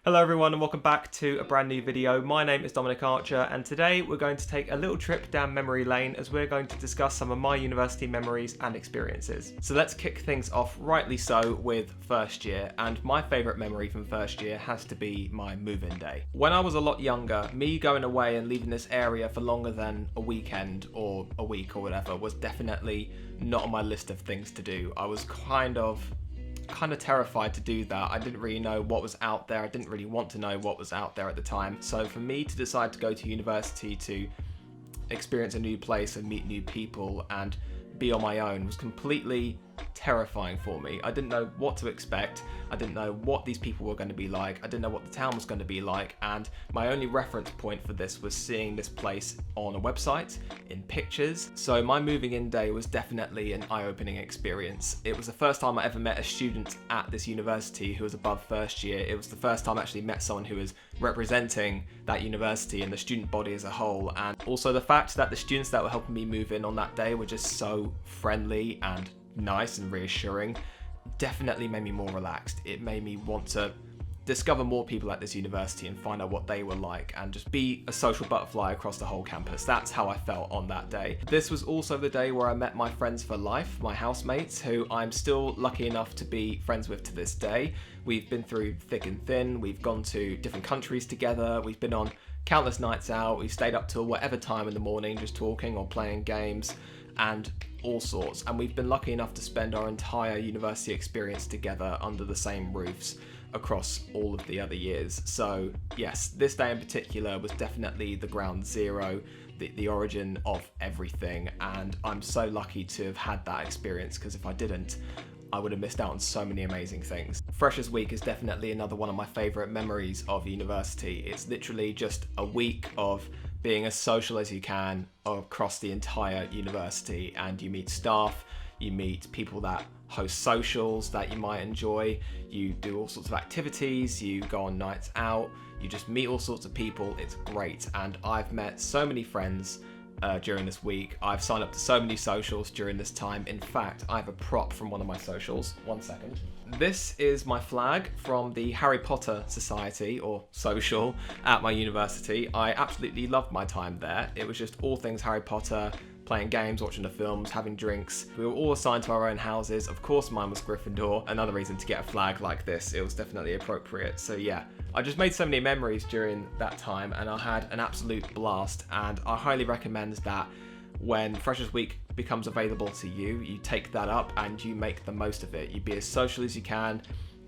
Hello everyone and welcome back to a brand new video. My name is Dominic Archer and today we're going to take a little trip down memory lane as we're going to discuss some of my university memories and experiences. So let's kick things off rightly so with first year, and my favourite memory from first year has to be my move-in day. When I was a lot younger, me going away and leaving this area for longer than a weekend or a week or whatever was definitely not on my list of things to do. I was kind of terrified to do that. I didn't really know what was out there. I didn't really want to know what was out there at the time. So for me to decide to go to university to experience a new place and meet new people and be on my own was completely terrifying for me. I didn't know what to expect. I didn't know what these people were going to be like. I didn't know what the town was going to be like, and my only reference point for this was seeing this place on a website, in pictures. So my moving in day was definitely an eye-opening experience. It was the first time I ever met a student at this university who was above first year. It was the first time I actually met someone who was representing that university and the student body as a whole, and also the fact that the students that were helping me move in on that day were just so friendly and nice and reassuring definitely made me more relaxed. It made me want to discover more people at this university and find out what they were like and just be a social butterfly across the whole campus. That's how I felt on that day. This was also the day where I met my friends for life, my housemates, who I'm still lucky enough to be friends with to this day. We've been through thick and thin, we've gone to different countries together, we've been on countless nights out, we've stayed up till whatever time in the morning just talking or playing games and all sorts, and we've been lucky enough to spend our entire university experience together under the same roofs across all of the other years. So yes, this day in particular was definitely the ground zero, the origin of everything, and I'm so lucky to have had that experience, because if I didn't, I would have missed out on so many amazing things. Freshers Week is definitely another one of my favourite memories of university. It's literally just a week of being as social as you can across the entire university, and you meet staff, you meet people that host socials that you might enjoy, you do all sorts of activities, you go on nights out, you just meet all sorts of people. It's great, and I've met so many friends during this week. I've signed up to so many socials during this time. In fact, I have a prop from one of my socials. One second. This is my flag from the Harry Potter Society, or social, at my university. I absolutely loved my time there. It was just all things Harry Potter, playing games, watching the films, having drinks. We were all assigned to our own houses. Of course, mine was Gryffindor. Another reason to get a flag like this. It was definitely appropriate. So yeah, I just made so many memories during that time, and I had an absolute blast, and I highly recommend that when Freshers Week becomes available to you, you take that up and you make the most of it. You be as social as you can.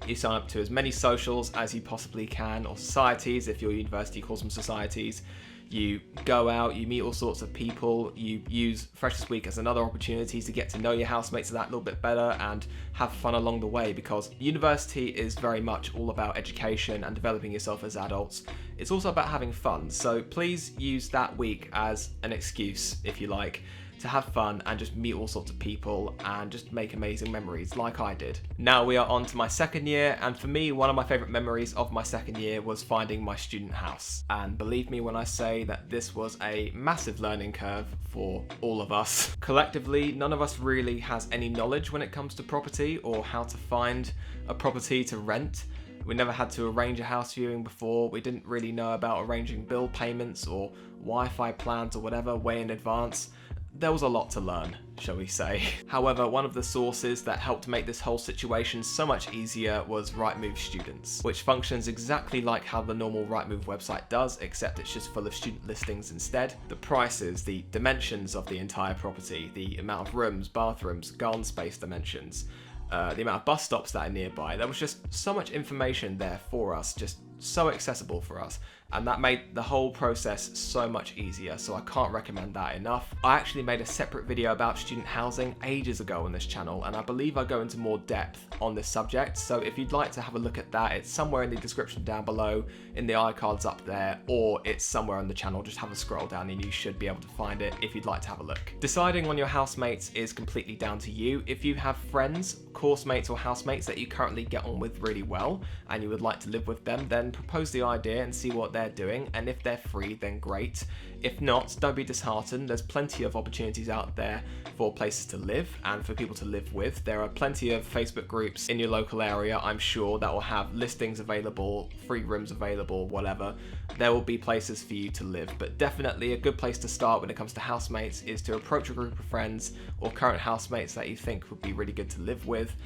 You sign up to as many socials as you possibly can, or societies if your university calls them societies. You go out, you meet all sorts of people, you use Freshers Week as another opportunity to get to know your housemates that little bit better and have fun along the way, because university is very much all about education and developing yourself as adults. It's also about having fun, so please use that week as an excuse, if you like, to have fun and just meet all sorts of people and just make amazing memories like I did. Now we are on to my second year, and for me, one of my favourite memories of my second year was finding my student house. And believe me when I say that this was a massive learning curve for all of us. Collectively, none of us really has any knowledge when it comes to property or how to find a property to rent. We never had to arrange a house viewing before. We didn't really know about arranging bill payments or Wi-Fi plans or whatever way in advance. There was a lot to learn, shall we say. However, one of the sources that helped make this whole situation so much easier was Rightmove Students, which functions exactly like how the normal Rightmove website does, except it's just full of student listings instead. The prices, the dimensions of the entire property, the amount of rooms, bathrooms, garden space dimensions, the amount of bus stops that are nearby. There was just so much information there for us, just so accessible for us, and that made the whole process so much easier, so I can't recommend that enough. I actually made a separate video about student housing ages ago on this channel, and I believe I go into more depth on this subject, so if you'd like to have a look at that, it's somewhere in the description down below, in the iCards up there, or it's somewhere on the channel. Just have a scroll down and you should be able to find it if you'd like to have a look. Deciding on your housemates is completely down to you. If you have friends, course mates or housemates that you currently get on with really well, and you would like to live with them, then propose the idea and see what they're doing, and if they're free, then great. If not, don't be disheartened. There's plenty of opportunities out there for places to live and for people to live with. There are plenty of Facebook groups in your local area, I'm sure, that will have listings available, free rooms available, whatever. There will be places for you to live, but definitely a good place to start when it comes to housemates is to approach a group of friends or current housemates that you think would be really good to live with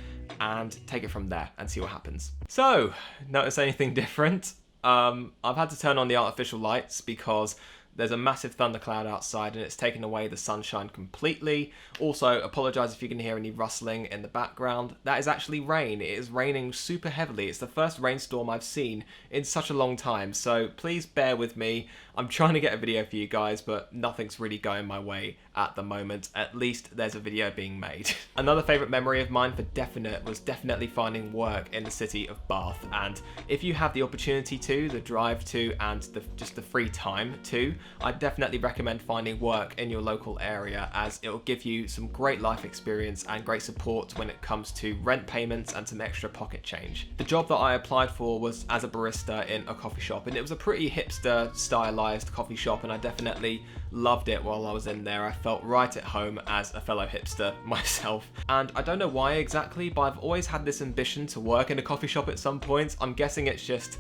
and take it from there and see what happens. So, notice anything different? I've had to turn on the artificial lights because there's a massive thundercloud outside and it's taken away the sunshine completely. Also, apologise if you can hear any rustling in the background. That is actually rain. It is raining super heavily. It's the first rainstorm I've seen in such a long time, so please bear with me. I'm trying to get a video for you guys, but nothing's really going my way at the moment. At least there's a video being made. Another favourite memory of mine for definite was definitely finding work in the city of Bath, and if you have the opportunity to, the drive to, and just the free time to, I'd definitely recommend finding work in your local area, as it will give you some great life experience and great support when it comes to rent payments and some extra pocket change. The job that I applied for was as a barista in a coffee shop, and it was a pretty hipster stylized coffee shop, and I definitely loved it while I was in there. I felt right at home as a fellow hipster myself, and I don't know why exactly, but I've always had this ambition to work in a coffee shop at some point. I'm guessing it's just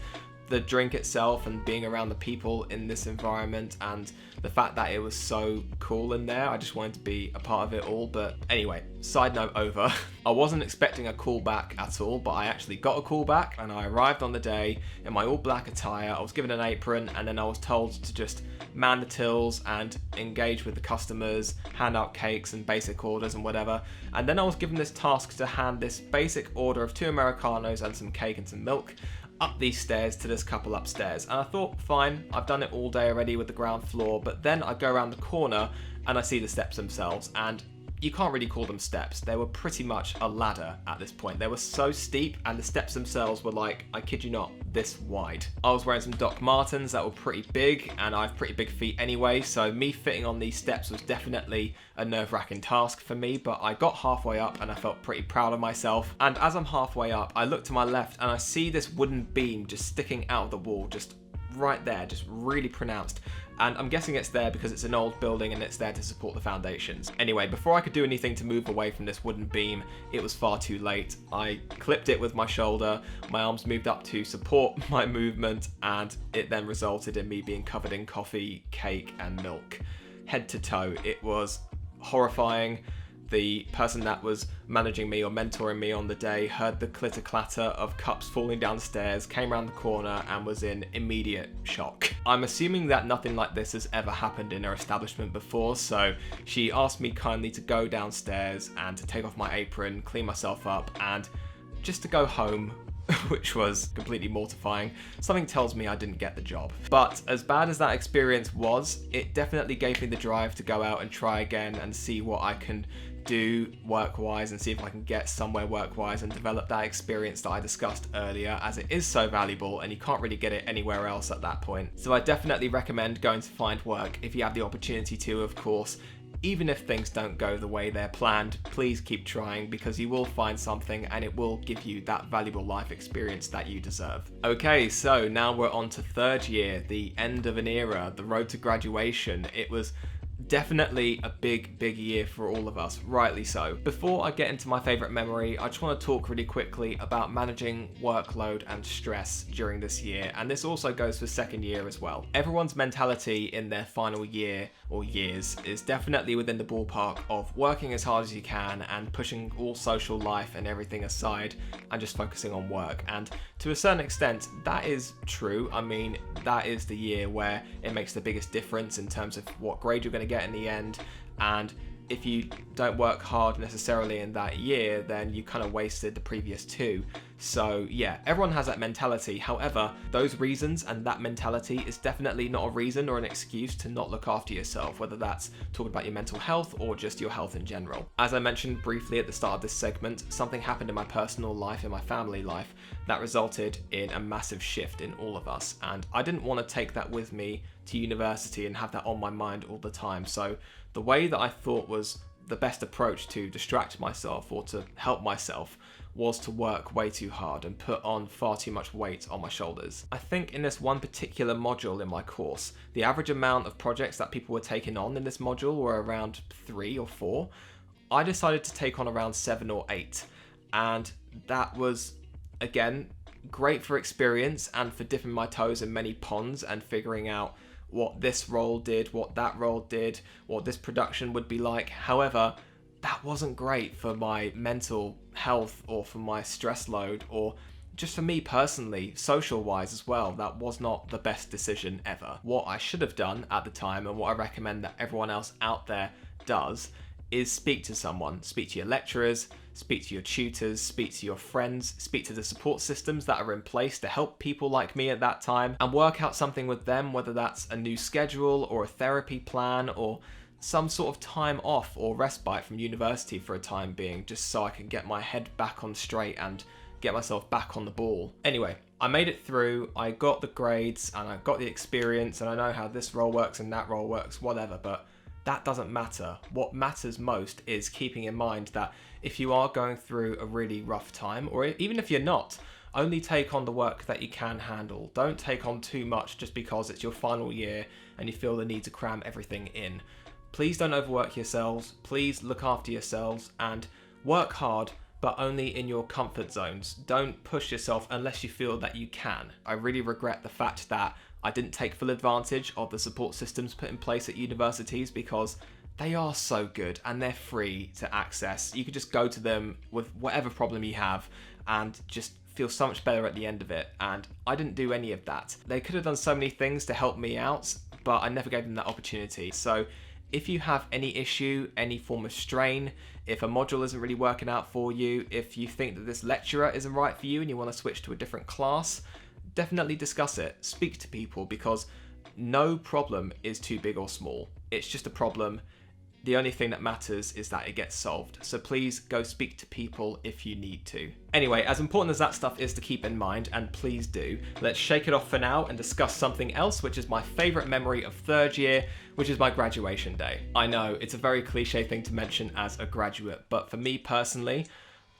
the drink itself and being around the people in this environment and the fact that it was so cool in there. I just wanted to be a part of it all. But anyway, side note over. I wasn't expecting a call back at all, but I actually got a call back and I arrived on the day in my all black attire. I was given an apron and then I was told to just man the tills and engage with the customers, hand out cakes and basic orders and whatever. And then I was given this task to hand this basic order of 2 Americanos and some cake and some milk up these stairs to this couple upstairs. And I thought, fine, I've done it all day already with the ground floor, but then I go around the corner and I see the steps themselves, and you can't really call them steps. They were pretty much a ladder at this point. They were so steep, and the steps themselves were like, I kid you not, this wide. I was wearing some Doc Martens that were pretty big, and I have pretty big feet anyway, so me fitting on these steps was definitely a nerve-wracking task for me, but I got halfway up and I felt pretty proud of myself. And as I'm halfway up, I look to my left and I see this wooden beam just sticking out of the wall, just right there, just really pronounced. And I'm guessing it's there because it's an old building and it's there to support the foundations. Anyway, before I could do anything to move away from this wooden beam, it was far too late. I clipped it with my shoulder, my arms moved up to support my movement, and it then resulted in me being covered in coffee, cake, and milk. Head to toe. It was horrifying. The person that was managing me or mentoring me on the day heard the clitter-clatter of cups falling downstairs, came around the corner and was in immediate shock. I'm assuming that nothing like this has ever happened in her establishment before, so she asked me kindly to go downstairs and to take off my apron, clean myself up, and just to go home, which was completely mortifying. Something tells me I didn't get the job. But as bad as that experience was, it definitely gave me the drive to go out and try again and see what I can do work-wise and see if I can get somewhere work-wise and develop that experience that I discussed earlier, as it is so valuable and you can't really get it anywhere else at that point. So I definitely recommend going to find work if you have the opportunity to, of course. Even if things don't go the way they're planned, please keep trying, because you will find something and it will give you that valuable life experience that you deserve. Okay, so now we're on to third year, the end of an era, the road to graduation. It was definitely a big year for all of us, rightly so. Before I get into my favourite memory, I just want to talk really quickly about managing workload and stress during this year, and this also goes for second year as well. Everyone's mentality in their final year or years is definitely within the ballpark of working as hard as you can and pushing all social life and everything aside and just focusing on work. And to a certain extent, that is true. I mean, that is the year where it makes the biggest difference in terms of what grade you're going to get in the end, and if you don't work hard necessarily in that year, then you kind of wasted the previous two. So yeah, everyone has that mentality. However, those reasons and that mentality is definitely not a reason or an excuse to not look after yourself, whether that's talking about your mental health or just your health in general. As I mentioned briefly at the start of this segment, something happened in my personal life, in my family life, that resulted in a massive shift in all of us. And I didn't want to take that with me to university and have that on my mind all the time. So the way that I thought was the best approach to distract myself or to help myself was to work way too hard and put on far too much weight on my shoulders. I think in this one particular module in my course, the average amount of projects that people were taking on in this module were around 3 or 4. I decided to take on around 7 or 8, and that was, again, great for experience and for dipping my toes in many ponds and figuring out what this role did, what that role did, what this production would be like. However, that wasn't great for my mental health or for my stress load, or just for me personally, social-wise as well. That was not the best decision ever. What I should have done at the time, and what I recommend that everyone else out there does, is speak to someone. Speak to your lecturers, speak to your tutors, speak to your friends, speak to the support systems that are in place to help people like me at that time, and work out something with them, whether that's a new schedule or a therapy plan or some sort of time off or respite from university for a time being, just so I can get my head back on straight and get myself back on the ball. Anyway, I made it through, I got the grades and I got the experience, and I know how this role works and that role works, whatever, but that doesn't matter. What matters most is keeping in mind that if you are going through a really rough time, or even if you're not, only take on the work that you can handle. Don't take on too much just because it's your final year and you feel the need to cram everything in. Please don't overwork yourselves, please look after yourselves, and work hard, but only in your comfort zones. Don't push yourself unless you feel that you can. I really regret the fact that I didn't take full advantage of the support systems put in place at universities, because they are so good and they're free to access. You could just go to them with whatever problem you have and just feel so much better at the end of it, and I didn't do any of that. They could have done so many things to help me out, but I never gave them that opportunity. So if you have any issue, any form of strain, if a module isn't really working out for you, if you think that this lecturer isn't right for you and you want to switch to a different class, definitely discuss it. Speak to people, because no problem is too big or small. It's just a problem. The only thing that matters is that it gets solved. So please go speak to people if you need to. Anyway, as important as that stuff is to keep in mind, and please do, let's shake it off for now and discuss something else, which is my favourite memory of third year, which is my graduation day. I know, it's a very cliche thing to mention as a graduate, but for me personally,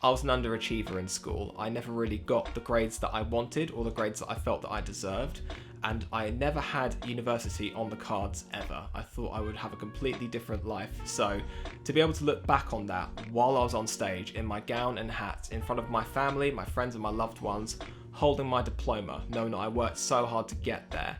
I was an underachiever in school. I never really got the grades that I wanted or the grades that I felt that I deserved, and I never had university on the cards ever. I thought I would have a completely different life. So to be able to look back on that while I was on stage in my gown and hat in front of my family, my friends and my loved ones, holding my diploma, knowing that I worked so hard to get there,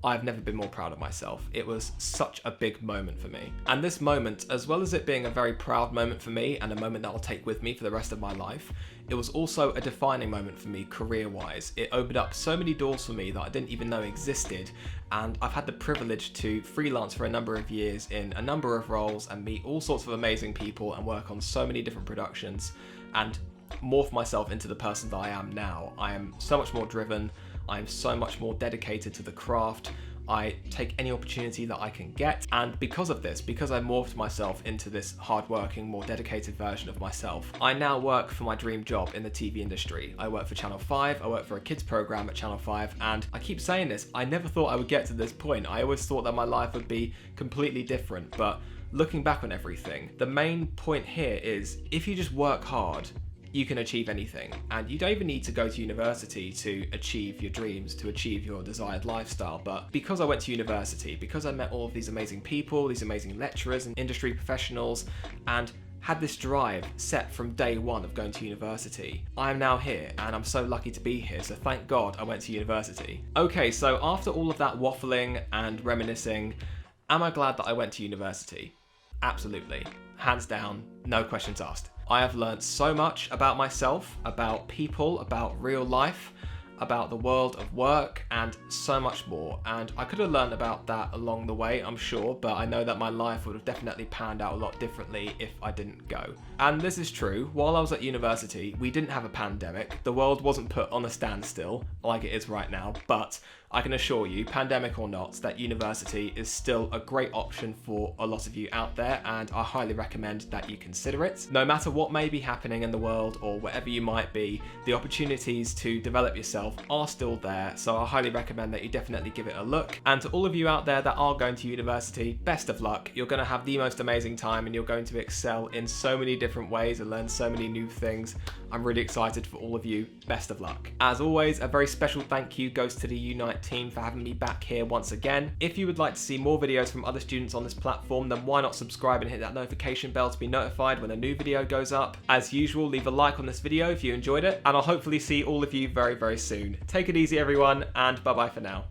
I've never been more proud of myself. It was such a big moment for me. And this moment, as well as it being a very proud moment for me and a moment that I'll take with me for the rest of my life, it was also a defining moment for me career-wise. It opened up so many doors for me that I didn't even know existed, and I've had the privilege to freelance for a number of years in a number of roles and meet all sorts of amazing people and work on so many different productions and morph myself into the person that I am now. I am so much more driven. I'm so much more dedicated to the craft. I take any opportunity that I can get, and because of this, because I morphed myself into this hardworking, more dedicated version of myself, I now work for my dream job in the TV industry. I work for Channel 5, I work for a kids program at Channel 5, and I keep saying this, I never thought I would get to this point. I always thought that my life would be completely different, but looking back on everything, the main point here is if you just work hard, you can achieve anything, and you don't even need to go to university to achieve your dreams, to achieve your desired lifestyle. But because I went to university, because I met all of these amazing people, these amazing lecturers and industry professionals, and had this drive set from day one of going to university, I am now here, and I'm so lucky to be here, so thank God I went to university. Okay, so after all of that waffling and reminiscing, am I glad that I went to university? Absolutely. Hands down, no questions asked. I have learned so much about myself, about people, about real life, about the world of work, and so much more. And I could have learned about that along the way, I'm sure, but I know that my life would have definitely panned out a lot differently if I didn't go. And this is true, while I was at university, we didn't have a pandemic. The world wasn't put on a standstill like it is right now, but I can assure you, pandemic or not, that university is still a great option for a lot of you out there, and I highly recommend that you consider it. No matter what may be happening in the world or wherever you might be, the opportunities to develop yourself itself are still there, so I highly recommend that you definitely give it a look. And to all of you out there that are going to university, best of luck. You're going to have the most amazing time and you're going to excel in so many different ways and learn so many new things. I'm really excited for all of you. Best of luck. As always, a very special thank you goes to the Unite team for having me back here once again. If you would like to see more videos from other students on this platform, then why not subscribe and hit that notification bell to be notified when a new video goes up. As usual, leave a like on this video if you enjoyed it, and I'll hopefully see all of you very, very soon. Take it easy, everyone, and bye-bye for now.